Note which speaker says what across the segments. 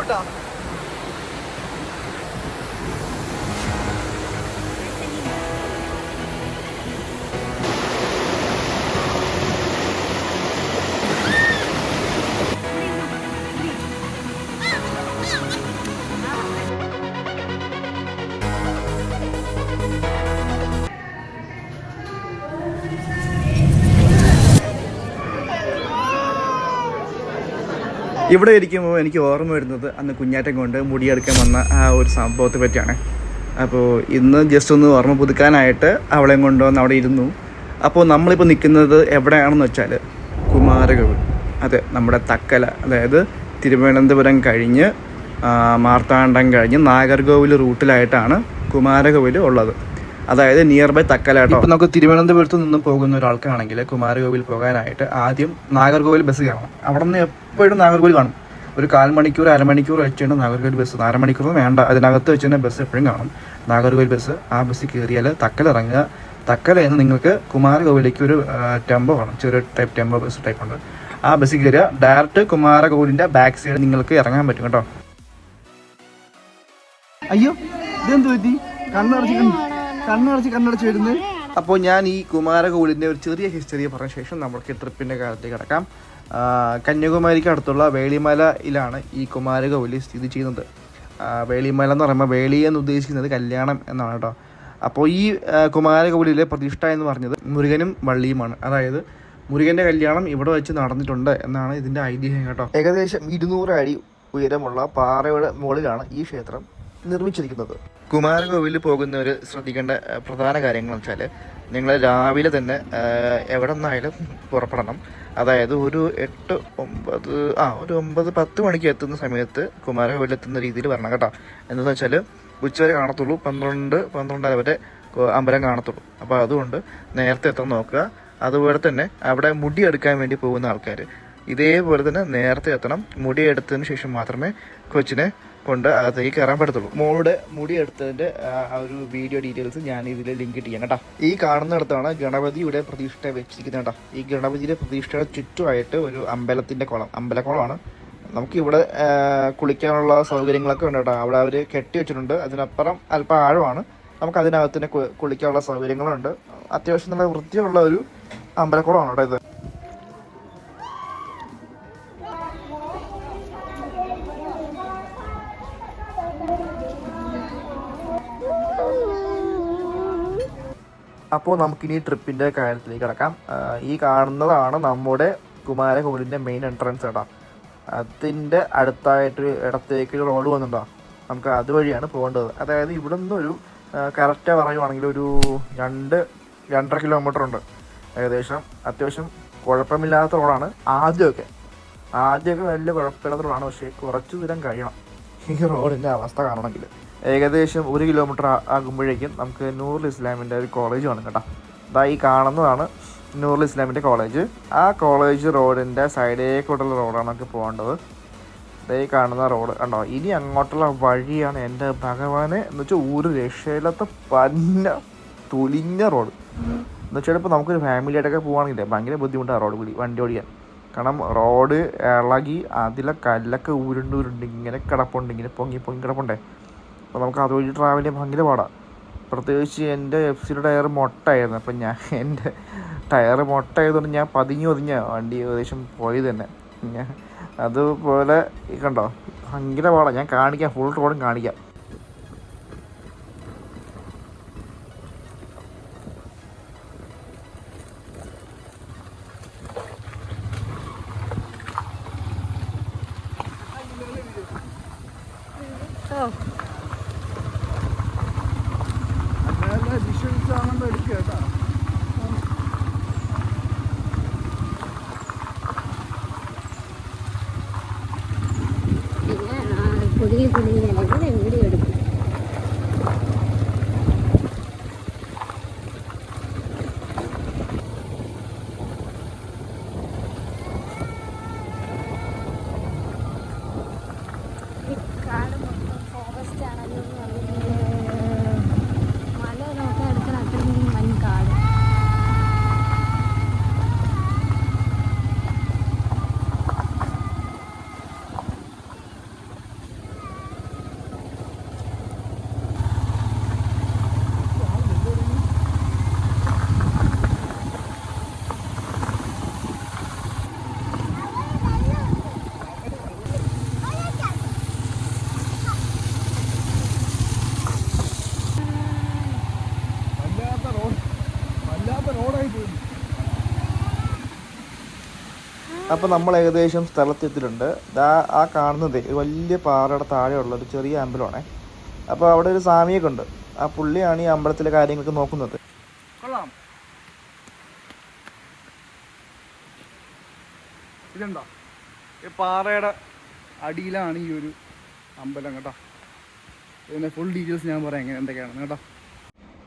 Speaker 1: കേട്ടോ.
Speaker 2: ഇവിടെ ഇരിക്കുമ്പോൾ എനിക്ക് ഓർമ്മ വരുന്നത് അന്ന് കുഞ്ഞാറ്റം കൊണ്ട് മുടിയെടുക്കാൻ വന്ന ആ ഒരു സംഭവത്തെ പറ്റിയാണ്. അപ്പോൾ ഇന്ന് ജസ്റ്റ് ഒന്ന് ഓർമ്മ പുതുക്കാനായിട്ട് അവളെയും കൊണ്ടുവന്ന് അവിടെ ഇരുന്നു. അപ്പോൾ നമ്മളിപ്പോൾ നിൽക്കുന്നത് എവിടെയാണെന്ന് വെച്ചാൽ കുമാരകോവിൽ. അതെ, നമ്മുടെ തക്കല, അതായത് തിരുവനന്തപുരം കഴിഞ്ഞ് മാർത്താണ്ഡം കഴിഞ്ഞ് നാഗർകോവിൽ റൂട്ടിലായിട്ടാണ് കുമാരകോവിൽ ഉള്ളത്. അതായത് നിയർ ബൈ തക്കല കേട്ടോ. ഇപ്പോൾ നമുക്ക് തിരുവനന്തപുരത്ത് നിന്നും പോകുന്ന ഒരാൾക്കാണെങ്കിൽ കുമാരകോവിൽ പോകാനായിട്ട് ആദ്യം നാഗർകോവിൽ ബസ് കയറണം. അവിടെ നിന്ന് എപ്പോഴും നാഗർകോവിൽ കാണും. ഒരു 1/4 മണിക്കൂർ അരമണിക്കൂർ വെച്ചാണ് നാഗർകോവിൽ ബസ്. അരമണിക്കൂർ വേണ്ട, അതിനകത്ത് വെച്ച് തന്നെ ബസ് എപ്പോഴും കാണും, നാഗർകോവിൽ ബസ്. ആ ബസ്സിൽ കയറിയാൽ തക്കല ഇറങ്ങുക. തക്കലയിൽ നിന്ന് നിങ്ങൾക്ക് കുമാരകോവിലേക്ക് ഒരു ടെമ്പോ കാണും, ചെറിയ ടൈപ്പ് ടെമ്പോ ബസ് ടൈപ്പ് ഉണ്ട്. ആ ബസ്സിൽ കയറിയ ഡയറക്റ്റ് കുമാരകോവിലിൻ്റെ ബാക്ക് സൈഡ് നിങ്ങൾക്ക് ഇറങ്ങാൻ പറ്റും കേട്ടോ. അയ്യോ, ഇതെന്ത് പറ്റി? കണ്ണടച്ച് വരുന്നത്. അപ്പോൾ ഞാൻ ഈ കുമാരകോവിലിൻ്റെ ഒരു ചെറിയ ഹിസ്റ്ററി പറഞ്ഞ ശേഷം നമുക്ക് ട്രിപ്പിൻ്റെ കാര്യത്തേക്ക് കിടക്കാം. കന്യാകുമാരിക്ക് അടുത്തുള്ള വേളിമലയിലാണ് ഈ കുമാരകോവിൽ സ്ഥിതി ചെയ്യുന്നത്. വേളിമല എന്ന് പറയുമ്പോൾ വേളി എന്ന് ഉദ്ദേശിക്കുന്നത് കല്യാണം എന്നാണ് കേട്ടോ. അപ്പോൾ ഈ കുമാരകോവിലിലെ പ്രതിഷ്ഠ എന്ന് പറഞ്ഞത് മുരുകനും വള്ളിയുമാണ്. അതായത് മുരുകൻ്റെ കല്യാണം ഇവിടെ വെച്ച് നടന്നിട്ടുണ്ട് എന്നാണ് ഇതിൻ്റെ ഐതിഹ്യം കേട്ടോ. ഏകദേശം 200 അടി ഉയരമുള്ള പാറയുടെ മുകളിലാണ് ഈ ക്ഷേത്രം നിർമ്മിച്ചിരിക്കുന്നത്. കുമാരകോവിലിൽ പോകുന്നവർ ശ്രദ്ധിക്കേണ്ട പ്രധാന കാര്യങ്ങൾ വെച്ചാൽ നിങ്ങൾ രാവിലെ തന്നെ എവിടെ നിന്നായാലും പുറപ്പെടണം. അതായത് ഒരു 9-10 മണിക്ക് എത്തുന്ന സമയത്ത് കുമാരകോവിൽ എത്തുന്ന രീതിയിൽ വരണം കേട്ടോ. എന്താണെന്ന് വെച്ചാൽ ഉച്ചവരെ കാണത്തുള്ളൂ, 12-12:30 വരെ അമ്പലം കാണത്തുള്ളൂ. അപ്പോൾ അതുകൊണ്ട് നേരത്തെ എത്താൻ നോക്കുക. അതുപോലെ തന്നെ അവിടെ മുടി എടുക്കാൻ വേണ്ടി പോകുന്ന ആൾക്കാർ ഇതേപോലെ തന്നെ നേരത്തെ എത്തണം. മുടി എടുത്തതിന് ശേഷം മാത്രമേ കൊച്ചിനെ കൊണ്ട് അകത്തേക്ക് കയറാൻ പറ്റത്തുള്ളൂ. മോളുടെ മുടി എടുത്തതിൻ്റെ ആ ഒരു വീഡിയോ ഡീറ്റെയിൽസ് ഞാൻ ഇതിൽ ലിങ്ക് ചെയ്യാം കേട്ടോ. ഈ കാണുന്നിടത്താണ് ഗണപതിയുടെ പ്രതിഷ്ഠ വെച്ചിരിക്കുന്നത് കേട്ടോ. ഈ ഗണപതിയുടെ പ്രതിഷ്ഠയുടെ ചുറ്റുമായിട്ട് ഒരു അമ്പലക്കുളമാണ്. നമുക്കിവിടെ കുളിക്കാനുള്ള സൗകര്യങ്ങളൊക്കെ ഉണ്ട് കേട്ടോ. അവിടെ അവർ കെട്ടി വെച്ചിട്ടുണ്ട്. അതിനപ്പുറം അല്പം ആഴമാണ്. നമുക്ക് അതിനകത്ത് തന്നെ കുളിക്കാനുള്ള സൗകര്യങ്ങളുണ്ട്. അത്യാവശ്യം നല്ല വൃത്തിയുള്ള ഒരു അമ്പലക്കുളമാണ് കേട്ടോ ഇത്. അപ്പോൾ നമുക്കിനി ട്രിപ്പിൻ്റെ കാര്യത്തിലേക്ക് കിടക്കാം. ഈ കാണുന്നതാണ് നമ്മുടെ കുമാരകോവിലിൻ്റെ മെയിൻ എൻട്രൻസ് കേട്ടോ. അതിൻ്റെ അടുത്തായിട്ടൊരു ഇടത്തേക്ക് റോഡ് വന്നിട്ടുണ്ടോ, നമുക്ക് അതുവഴിയാണ് പോകേണ്ടത്. അതായത് ഇവിടെ നിന്നൊരു കറക്റ്റ് പറയുവാണെങ്കിൽ ഒരു 2-2.5 കിലോമീറ്റർ ഉണ്ട് ഏകദേശം. അത്യാവശ്യം കുഴപ്പമില്ലാത്ത റോഡാണ്. ആദ്യമൊക്കെ വലിയ കുഴപ്പമില്ലാത്ത റോഡാണ്. പക്ഷേ കുറച്ച് ദൂരം കഴിയണം ഈ റോഡിൻ്റെ അവസ്ഥ കാണണമെങ്കിൽ. ഏകദേശം 1 കിലോമീറ്റർ ആകുമ്പോഴേക്കും നമുക്ക് നൂറുൽ ഇസ്ലാമിൻ്റെ ഒരു കോളേജ് കാണും കേട്ടോ. ഈ കാണുന്നതാണ് നൂറുൽ ഇസ്ലാമിൻ്റെ കോളേജ്. ആ കോളേജ് റോഡിൻ്റെ സൈഡേക്കൂട്ടുള്ള റോഡാണ് നമുക്ക് പോകേണ്ടത്. ഈ കാണുന്ന റോഡ് കണ്ടോ. ഇനി അങ്ങോട്ടുള്ള വഴിയാണ് എൻ്റെ ഭഗവാനെ എന്ന് വെച്ചാൽ ഒരു രക്ഷയില്ലാത്ത തുലിഞ്ഞ റോഡ് എന്ന് വെച്ചാൽ. ഇപ്പോൾ നമുക്കൊരു ഫാമിലിയായിട്ടൊക്കെ പോകുകയാണെങ്കിലേ ഭയങ്കര ബുദ്ധിമുട്ടാണ് വണ്ടി ഓടിക്കാൻ. കാരണം റോഡ് ഇളകി അതിലെ കല്ലൊക്കെ ഉരുണ്ട് ഇങ്ങനെ കിടപ്പുണ്ട്, ഇങ്ങനെ പൊങ്ങി കിടപ്പുണ്ടേ. അപ്പോൾ നമുക്ക് അതുവഴി ട്രാവൽ ചെയ്യാൻ ഭയങ്കര പാടാണ്. പ്രത്യേകിച്ച് എൻ്റെ എഫ്സിയുടെ ടയർ മൊട്ടായിരുന്നു. അപ്പം എൻ്റെ ടയർ മൊട്ടായതുകൊണ്ട് ഞാൻ പതിഞ്ഞ വണ്ടി ഏകദേശം പോയത് തന്നെ. അതുപോലെ കണ്ടോ ഭയങ്കര പാടാണ്. ഞാൻ കാണിക്കാം, ഫുൾ റോഡും കാണിക്കാം.
Speaker 3: വീഡിയോ എടുക്കും.
Speaker 2: അപ്പോൾ നമ്മൾ ഏകദേശം സ്ഥലത്തെത്തിയിട്ടുണ്ട്. ആ കാണുന്നത് വലിയ പാറയുടെ താഴെയുള്ള ഒരു ചെറിയ അമ്പലമാണേ. അപ്പോൾ അവിടെ ഒരു സ്വാമിയൊക്കെ ഉണ്ട്. ആ പുള്ളിയാണ് ഈ അമ്പലത്തിലെ കാര്യങ്ങളൊക്കെ നോക്കുന്നത്.
Speaker 1: കൊള്ളാം. ഇതെന്താ ഈ പാറയുടെ അടിയിലാണ് ഈ ഒരു അമ്പലം കേട്ടോ. ഇതിൻ്റെ ഫുൾ ഡീറ്റെയിൽസ് ഞാൻ പറയാം എങ്ങനെ എന്തൊക്കെയാണെന്ന് കേട്ടോ.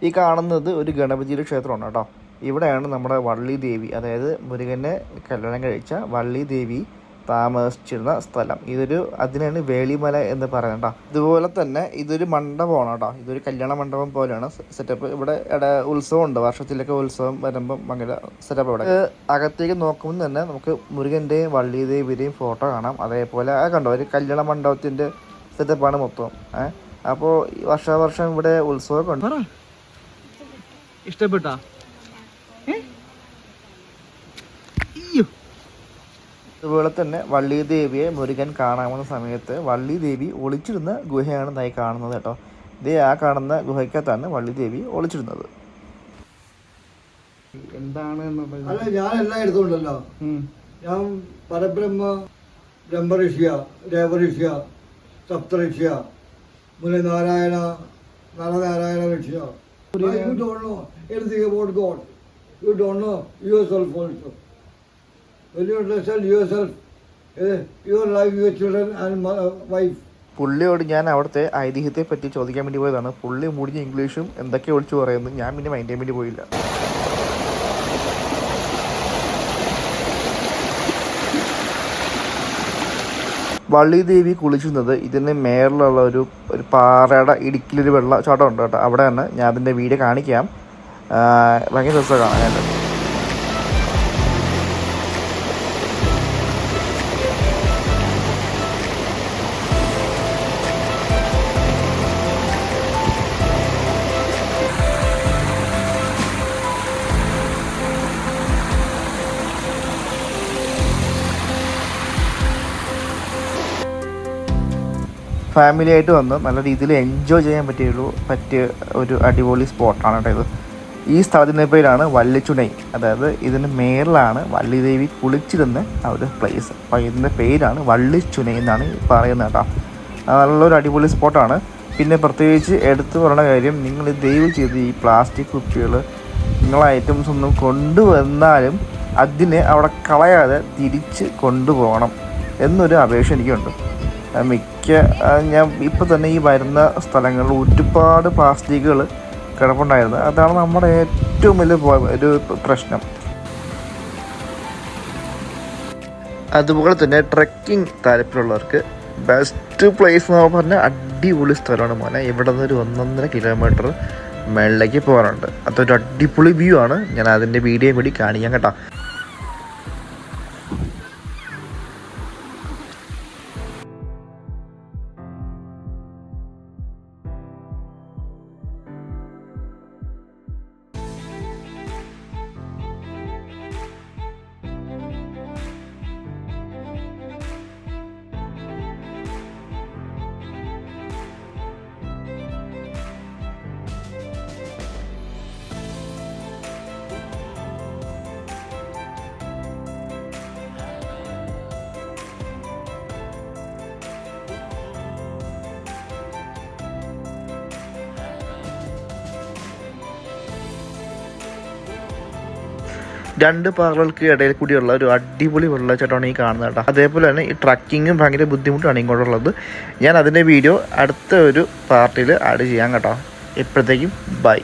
Speaker 2: ഈ കാണുന്നത് ഒരു ഗണപതിയുടെ ക്ഷേത്രമാണ് കേട്ടോ. ഇവിടെയാണ് നമ്മുടെ വള്ളി ദേവി, അതായത് മുരുകനെ കല്യാണം കഴിച്ച വള്ളി ദേവി താമസിച്ചിരുന്ന സ്ഥലം. അതിനാണ് വേളിമല എന്ന് പറയുന്നത് കേട്ടോ. ഇതുപോലെ തന്നെ ഇതൊരു മണ്ഡപമാണ് കേട്ടോ. ഇതൊരു കല്യാണ മണ്ഡപം പോലെയാണ് സെറ്റപ്പ്. ഇവിടെ ഉത്സവമുണ്ട്, വർഷത്തിലൊക്കെ ഉത്സവം വരുമ്പം ഭയങ്കര സെറ്റപ്പ്. ഇവിടെ അകത്തേക്ക് നോക്കുമ്പോൾ തന്നെ നമുക്ക് മുരുകൻ്റെയും വള്ളി ദേവിയുടെയും ഫോട്ടോ കാണാം. അതേപോലെ കണ്ടോ ഒരു കല്യാണ മണ്ഡപത്തിൻ്റെ സെറ്റപ്പാണ് മൊത്തം. അപ്പോൾ വർഷാവർഷം ഇവിടെ ഉത്സവമൊക്കെ ഉണ്ട്.
Speaker 1: ഇഷ്ടപ്പെട്ടാ?
Speaker 2: അതുപോലെ തന്നെ വള്ളി ദേവിയെ മുരുകൻ കാണാവുന്ന സമയത്ത് വള്ളി ദേവി ഒളിച്ചിരുന്ന ഗുഹയാണ് നായി കാണുന്നത് കേട്ടോ. ആ കാണുന്ന ഗുഹയ്ക്കകത്താണ് വള്ളി ദേവി ഒളിച്ചിരുന്നത്.
Speaker 1: എന്താണ്
Speaker 3: അല്ല, ഞാൻ എല്ലാം എടുത്തോണ്ടല്ലോ. ഞാൻ പരബ്രഹ്മ ബ്രഹ്മഋഷ്യ ദേവഋഷ്യ സപ്തഋഷ്യ Muninarayana Naranarayana Rishya. You don't know anything about God. You don't know yourself also. When you understand yourself, your life, your children and wife.
Speaker 2: പുള്ളിയോട് ഞാൻ അവിടുത്തെ ഐതിഹ്യത്തെ പറ്റി ചോദിക്കാൻ വേണ്ടി പോയതാണ്. പുള്ളി മുടിഞ്ഞ ഇംഗ്ലീഷും എന്തൊക്കെ വിളിച്ചു പറയുന്നു. ഞാൻ പിന്നെ മൈൻഡ് ചെയ്യാൻ വേണ്ടി പോയില്ല. വള്ളി ദേവി കുളിച്ചുന്നത് ഇതിന് മേളിലുള്ള ഒരു പാറയുടെ ഇടുക്കിലൊരു വെള്ളച്ചാട്ടം ഉണ്ട് കേട്ടോ. അവിടെയാണ്. ഞാൻ അതിൻ്റെ വീഡിയോ കാണിക്കാം. ഭയങ്കര രസമാണ് കാണാനായിട്ട്. ഫാമിലി ആയിട്ട് വന്ന് നല്ല രീതിയിൽ എൻജോയ് ചെയ്യാൻ പറ്റിയ ഒരു അടിപൊളി സ്പോട്ടാണ് കേട്ടോ ഇത്. ഈ സ്ഥലത്തിൻ്റെ പേരാണ് വള്ളിച്ചുണൈ. അതായത് ഇതിന് മേളിലാണ് വള്ളി ദേവി കുളിച്ചിരുന്ന ആ ഒരു പ്ലേസ്. അപ്പോൾ ഇതിൻ്റെ പേരാണ് വള്ളിച്ചുണൈ എന്നാണ് പറയുന്നത് കേട്ടോ. നല്ലൊരു അടിപൊളി സ്പോട്ടാണ്. പിന്നെ പ്രത്യേകിച്ച് എടുത്തു പറയുന്ന കാര്യം, നിങ്ങൾ ദയവ് ചെയ്ത് ഈ പ്ലാസ്റ്റിക് കുപ്പികൾ നിങ്ങളെ ഐറ്റംസ് ഒന്നും കൊണ്ടുവന്നാലും അതിനെ അവിടെ കളയാതെ തിരിച്ച് കൊണ്ടുപോകണം എന്നൊരു അപേക്ഷ എനിക്കുണ്ട്. ഞാൻ ഇപ്പോൾ തന്നെ ഈ വരുന്ന സ്ഥലങ്ങളിൽ ഒരുപാട് പ്ലാസ്റ്റിക്കുകൾ കിടപ്പുണ്ടായിരുന്നു. അതാണ് നമ്മുടെ ഏറ്റവും വലിയ ഒരു പ്രശ്നം. അതുപോലെ തന്നെ ട്രെക്കിംഗ് താല്പര്യമുള്ളവർക്ക് ബെസ്റ്റ് പ്ലേസ് എന്ന് പറഞ്ഞാൽ അടിപൊളി സ്ഥലമാണ് മോനെ. ഇവിടെ നിന്ന് ഒരു 1.5 കിലോമീറ്റർ മേളിലേക്ക് പോകാനുണ്ട്. അതൊരു അടിപൊളി വ്യൂ ആണ്. ഞാൻ അതിൻ്റെ വീഡിയോ കൂടി കാണിക്കാം കേട്ടോ. രണ്ട് പാറകൾക്ക് ഇടയിൽ കൂടിയുള്ള ഒരു അടിപൊളി വെള്ളച്ചാട്ടമാണ് ഈ കാണുന്നത് കേട്ടോ. അതേപോലെ തന്നെ ഈ ട്രക്കിങ്ങും ഭയങ്കര ബുദ്ധിമുട്ടാണ് ഇങ്ങോട്ടുള്ളത്. ഞാൻ അതിൻ്റെ വീഡിയോ അടുത്ത ഒരു പാർട്ടിൽ ആഡ് ചെയ്യാം കേട്ടോ. ഇപ്പോഴത്തേക്കും ബൈ.